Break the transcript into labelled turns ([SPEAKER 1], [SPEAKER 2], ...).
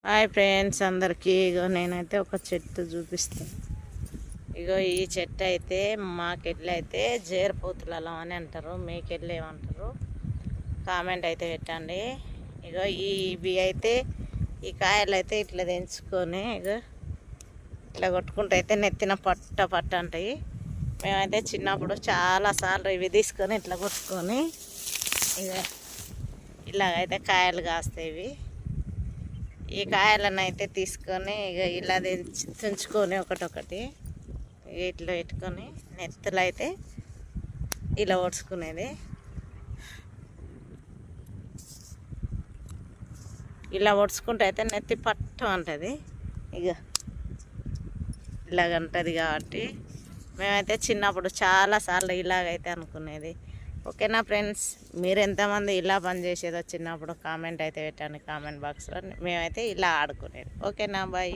[SPEAKER 1] Hi friends అందరికీ. ఇగో నేనైతే ఒక చెట్టు చూపిస్తాను. ఇగో ఈ చెట్టు అయితే మాకెళ్ళి అయితే జేరపోతులలో అని అంటారు, మీకెళ్ళి ఏమంటారు కామెంట్ అయితే పెట్టండి. ఇగో ఇవి అయితే ఈ కాయలు అయితే ఇట్లా తెంచుకొని ఇగో ఇట్లా కొట్టుకుంటూ అయితే నెత్తిన పట్ట అంటాయి. మేమైతే చిన్నప్పుడు చాలాసార్లు ఇవి తీసుకొని ఇట్లా కొట్టుకొని ఇక ఇలాగైతే కాయలు కాస్తాయి. ఈ కాయలను అయితే తీసుకొని ఇక ఇలా తుంచుకొని ఒకటొకటి ఇట్లా పెట్టుకొని నెత్తులు అయితే ఇలా ఒడుచుకునేది. ఇలా ఒడుచుకుంటే అయితే నెత్తి పట్టు అంటుంది. ఇక ఇలాగంటుంది కాబట్టి మేమైతే చిన్నప్పుడు చాలాసార్లు ఇలాగైతే అనుకునేది. ఓకేనా ఫ్రెండ్స్, మీరు ఎంతమంది ఇలా పని చేసేదో చిన్నప్పుడు కామెంట్ అయితే పెట్టండి కామెంట్ బాక్స్లో. మేమైతే ఇలా ఆడుకునేది. ఓకేనా, బాయ్.